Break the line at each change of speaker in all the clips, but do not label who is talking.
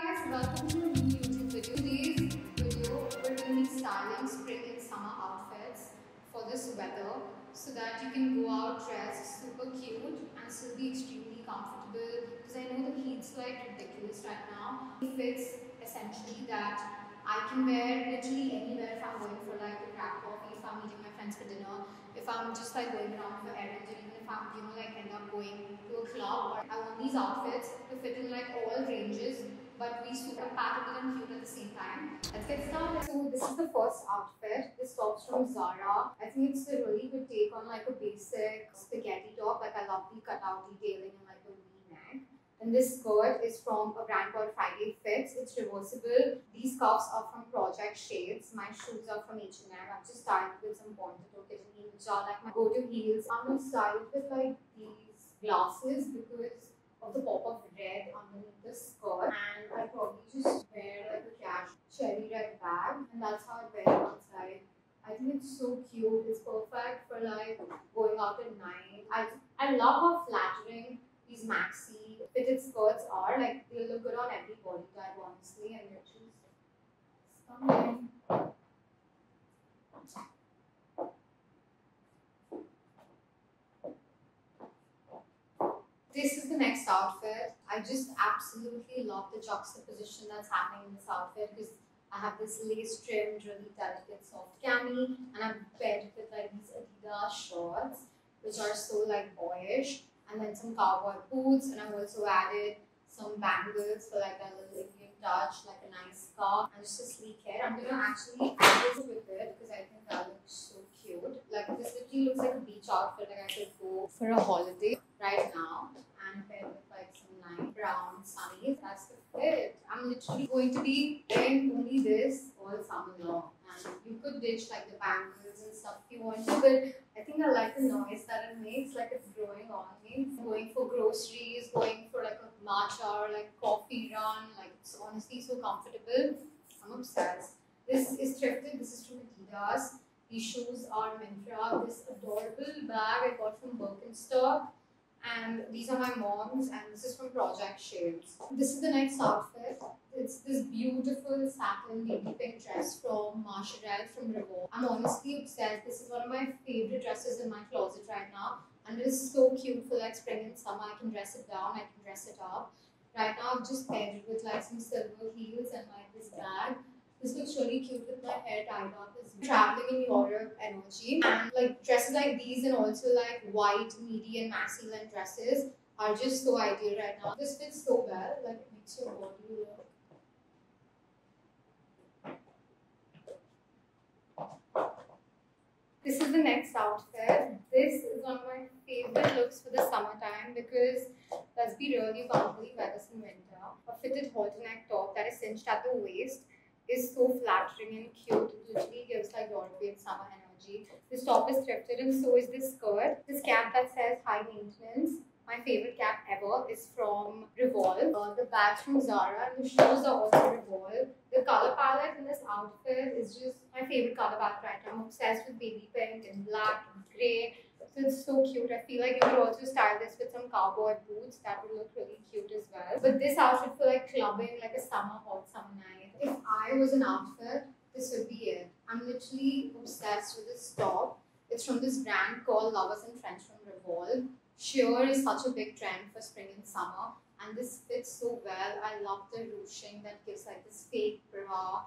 Guys, welcome to a new YouTube video. Today's video, we're going to be styling spring and summer outfits for this weather so that you can go out dressed super cute and still be extremely comfortable, because I know the heat's like ridiculous right now. It fits essentially that I can wear literally anywhere if I'm going for like a grab coffee, if I'm meeting my friends for dinner, if I'm just like going around for errands, or even if I'm like end up going to a club. I want these outfits to fit in like all ranges but be super compatible and cute at the same time. Let's get started. So this is the first outfit. This top's from Zara. I think it's a really good take on like a basic spaghetti top. Like I love the cutout detailing and like the V-neck. And this skirt is from a brand called Friday Fits. It's reversible. These cuffs are from Project Shades. My shoes are from H&M. I've just styled with some Ponte kitten heels, which are like my go-to heels. I'm gonna style it with like these glasses because of the pop of red underneath the skirt, and I probably just wear like a cash cherry red bag, and that's how I wear it outside. I think it's so cute. It's perfect for like going out at night. I love how flattering these maxi fitted skirts are. Like they look good on every body type, honestly, and they're just stunning. This is the next outfit. I just absolutely love the juxtaposition that's happening in this outfit because I have this lace trimmed, really delicate soft cami, and I'm paired it with like these Adidas shorts, which are so like boyish, and then some cowboy boots, and I've also added some bangles for like a little Indian touch, like a nice scarf, and just a sleek hair. I'm gonna actually add this with it because I think that looks so cute. Like this literally looks like a beach outfit. Like I could go for a holiday right now and pair with like some light brown sunnies. That's the fit. I'm literally going to be wearing only this all summer long. And you could ditch like the bangles and stuff if you want to, but I think I like the noise that it makes, like it's growing on me. Going for groceries, going for like a matcha or like coffee run, like it's honestly so comfortable. I'm obsessed. This is thrifted. This is from Adidas. These shoes are Myntra. This adorable bag I got from Birkenstock. And these are my mom's, and this is from Project Shades. This is the next outfit. It's this beautiful satin baby pink dress from Marshall from Revolve. I'm honestly obsessed. This is one of my favorite dresses in my closet right now, and it is so cute for like spring and summer. I can dress it down, I can dress it up. Right now I've just paired it with like some silver heels and like this bag. This looks really cute with my hair tied up. It's traveling in Europe energy. And like dresses like these and also like white, midi and maxi length dresses are just so ideal right now. This fits so well. Like it makes your body look. This is the next outfit. This is one of my favorite looks for the summertime because let's be really vulnerable weather in winter. A fitted halter neck top that is cinched at the waist is so flattering and cute. It literally gives like European summer energy. This top is thrifted and so is this skirt. This cap that says high maintenance. My favorite cap ever is from Revolve. The bag's from Zara and the shoes are also Revolve. The color palette in this outfit is just my favorite color palette right now. I'm obsessed with baby pink and black and grey. So it's so cute. I feel like you could also style this with some cowboy boots. That would look really cute as well. But this outfit for like clubbing, like a hot summer night. If I was an outfit, this would be it. I'm literally obsessed with this top. It's from this brand called Lovers in French from Revolve. Sheer is such a big trend for spring and summer, and this fits so well. I love the ruching that gives like this fake bra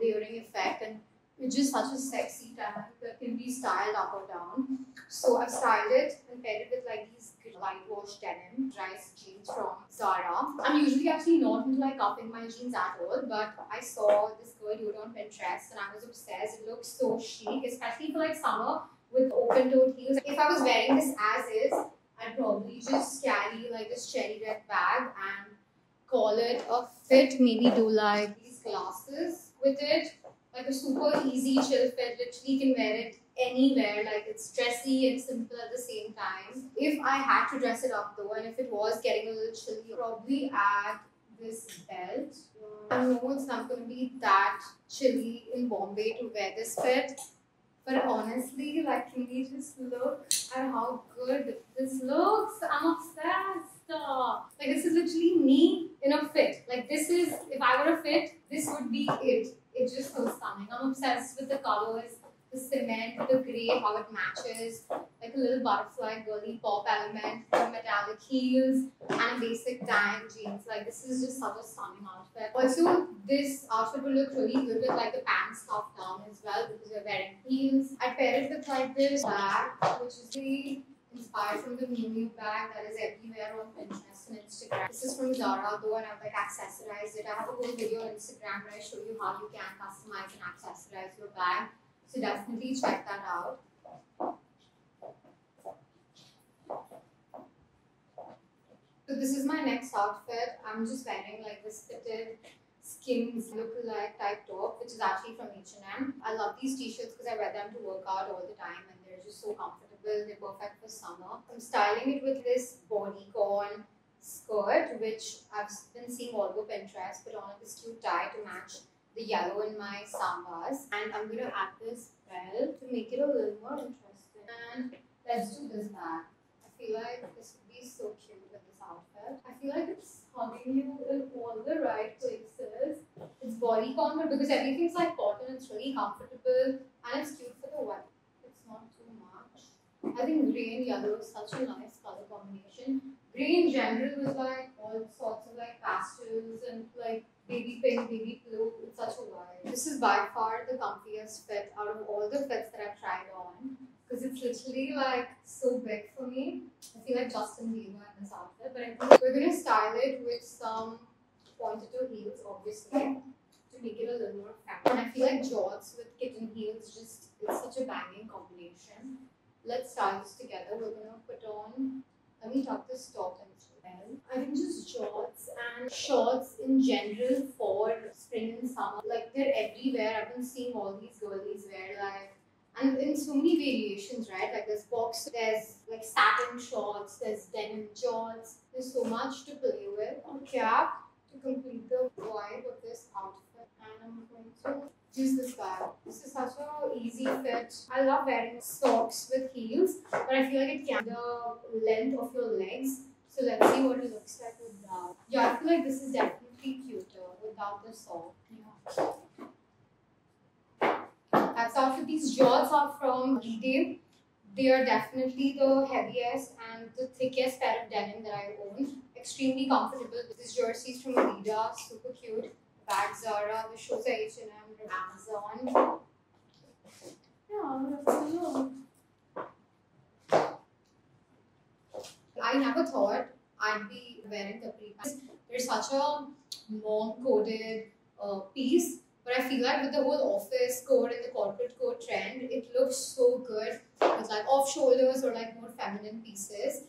layering effect, and it's just such a sexy tag that can be styled up or down. So I've styled it and paired it with like these whitewash denim dress jeans from Zara. I'm usually actually not into like cuffing my jeans at all, but I saw this girl do it on Pinterest and I was obsessed. It looks so chic, especially for like summer with open-toed heels. If I was wearing this as is, I'd probably just carry like this cherry red bag and call it a fit. Maybe do like these glasses with it. Like a super easy chill fit. Literally can wear it anywhere. Like it's dressy and simple at the same time. If I had to dress it up though, and if it was getting a little chilly, I'd probably add this belt. I know it's not going to be that chilly in Bombay to wear this fit. But honestly, like, can we just look at how good this looks? I'm obsessed. Stop. Like this is literally me in a fit. Like this is, if I were a fit, this would be it. It's just so stunning. I'm obsessed with the colors, the cement, the grey, how it matches. Like a little butterfly girly pop element, the metallic heels, and a basic tan jeans. Like this is just such a stunning outfit. Also, this outfit will look really good with like the pants stuffed down as well because you're wearing heels. I pair it with like this bag, which is the inspired from the Miu Miu bag that is everywhere on Pinterest and Instagram. This is from Zara though, and I've like accessorized it. I have a whole video on Instagram where I show you how you can customize and accessorize your bag. So definitely check that out. So this is my next outfit. I'm just wearing like this fitted Skims look-alike type top, which is actually from H&M. I love these t-shirts because I wear them to work out all the time and they're just so comfortable. They're perfect for summer. I'm styling it with this bodycon skirt, which I've been seeing all over Pinterest, put on this cute tie to match the yellow in my sambas. And I'm going to add this belt to make it a little more interesting. And let's do this bag. I feel like this would be so cute with this outfit. I feel like it's hugging you in all the right places. It's bodycon, but because everything's like cotton, it's really comfortable and it's cute for the weather. It's not too much. I think grey and yellow is such a nice color combination. Grey in general was like all sorts of like pastels and like baby pink, baby blue. It's such a vibe. This is by far the comfiest fit out of all the fits that I've tried on, because it's literally like so big for me. I feel like Justin Bieber in this outfit, but I think we're gonna style it with some pointed toe heels, obviously, to make it a little more feminine. And I feel like jorts with kitten heels just, it's such a banging combination. Let's style this together. We're gonna put on, let me tuck this top and well. I think just jorts and shorts in general for spring and summer, like they're everywhere. I've been seeing all these girlies wear like, and in so many variations, right? Like there's box, there's like satin shorts, there's denim jorts. There's so much to play with. A cap to complete the vibe of this outfit, and I'm going to use this bag. This is such an easy fit. I love wearing socks with heels, but I feel like it can the length of your legs. So let's see what it looks like without. Yeah, I feel like this is definitely cuter without the sock. Yeah. That's out for these jorts are from Retail. They are definitely the heaviest and the thickest pair of denim that I own. Extremely comfortable. This jersey is from Adidas, super cute. Bag Zara, the shoes are H&M, Amazon. Yeah, that's cool. I never thought I'd be wearing capri pants. They're such a long-coated piece. But I feel like with the whole office coat and the corporate coat trend, it looks so good with like off shoulders or like more feminine pieces.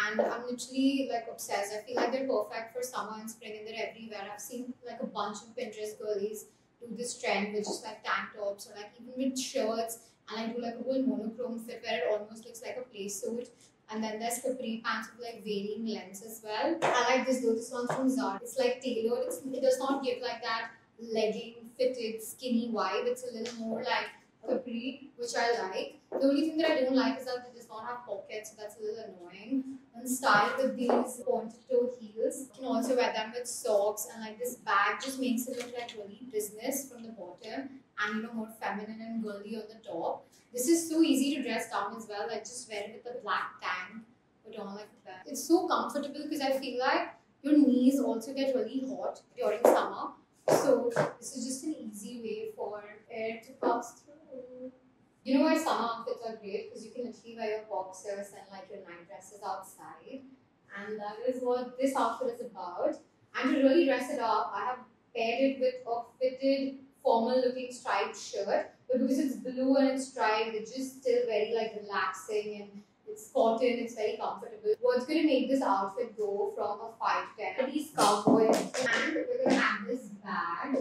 And I'm literally like obsessed. I feel like they're perfect for summer and spring and they're everywhere. I've seen like a bunch of Pinterest girlies do this trend with just like tank tops or like even with shirts. And I do like a whole monochrome fit where it almost looks like a play suit. And then there's capri pants with like varying lengths as well. I like this though. This one's from Zara. It's like tailored. It does not give like that legging fitted skinny vibe. It's a little more like capri, which I like. The only thing that I don't like is that it does not have pockets, so that's a little annoying. And style with these pointed toe heels. You can also wear them with socks, and like this bag just makes it look like really business from the bottom and more feminine and girly on the top. This is so easy to dress down as well. Like just wear it with a black tank, put on like that. It's so comfortable because I feel like your knees also get really hot during summer. So this is just an easy way for air to pass through. You know why summer outfits are great? Because you can literally wear your boxers and like your night dresses outside. And that is what this outfit is about. And to really dress it up, I have paired it with a fitted formal looking striped shirt. But because it's blue and it's striped, it's just still very like relaxing and it's cotton, it's very comfortable. What's going to make this outfit go from a 5 to 10? These cowboys, and we're going to add this bag,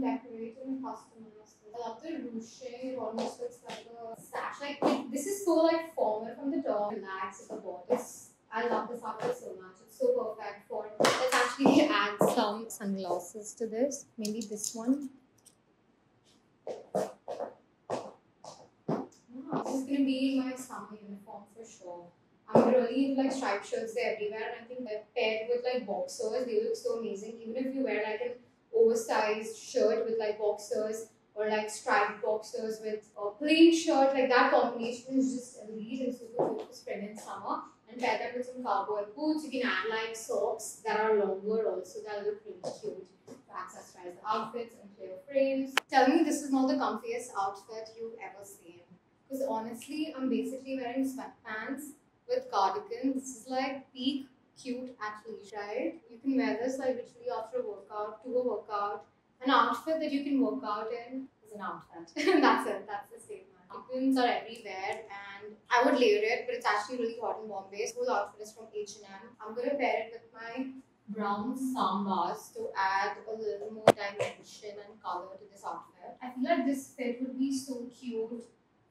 decorate and customize this. I love the ruching, it almost looks like a sash. Like this is so like formal from the top, relaxed at the bottom. I love this outfit so much. It's so perfect for. Let's actually add some sunglasses to this. Maybe this one. This is going to be my summer uniform for sure. I'm really into like striped shirts, they're everywhere, and I think they're paired with like boxers, they look so amazing. Even if you wear like an oversized shirt with like boxers or like striped boxers with a plain shirt, like that combination is just elite and super good for spring and summer. And pair that with some cowboy boots. You can add like socks that are longer also, that look really cute to accessorize the outfits and clear frames. Tell me this is not the comfiest outfit you've ever seen. Because honestly, I'm basically wearing sweatpants with cardigan. This is like peak cute athleisure, right? You can wear this like literally after a workout, to a workout. An outfit that you can work out in is an outfit. That's it. That's the statement. Cardigans are everywhere, and I would layer it, but it's actually really hot in Bombay. This whole outfit is from H&M. I'm gonna pair it with my brown sambas to add a little more dimension and color to this outfit. I feel like this fit would be so cute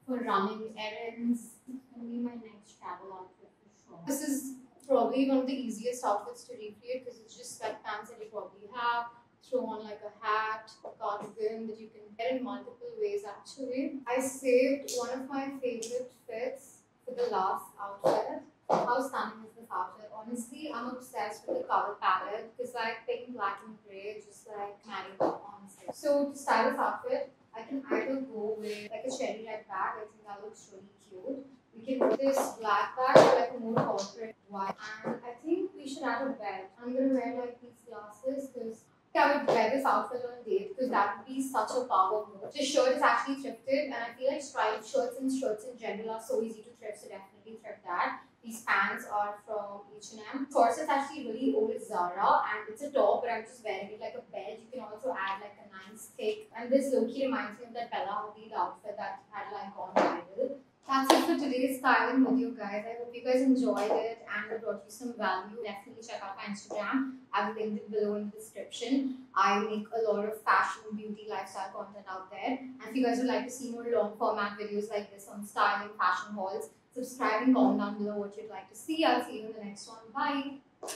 for running errands. It's gonna be my next travel outfit for sure. This is probably one of the easiest outfits to recreate because it's just sweatpants that you probably have. Throw on like a hat, a cardigan that you can wear in multiple ways actually. I saved one of my favorite fits for the last outfit. How stunning is this outfit? Honestly, I'm obsessed with the color palette because like pink, black and grey just like marry well honestly. So to style this outfit, I can either go with like a cherry red bag. I think that looks really cute. We can put this black bag or like a more corporate white. And I think we should add a belt. I'm gonna wear like these glasses because I would wear this outfit on a date because that would be such a power move. This shirt is actually thrifted, and I feel like striped shirts and shirts in general are so easy to thrift, so definitely thrift that. These pants are from H&M. Corset's actually really old, it's Zara, and it's a top, but I'm just wearing it like a belt. You can also add like a nice thick, and this low-key reminds me of that Bella Hadid outfit that had like gone viral. That's it for today's styling video, guys. I hope you guys enjoyed it and it brought you some value. Definitely check out my Instagram. I've linked it below in the description. I make a lot of fashion, beauty, lifestyle content out there. And if you guys would like to see more long format videos like this on styling, fashion hauls, subscribe and comment down below what you'd like to see. I'll see you in the next one. Bye.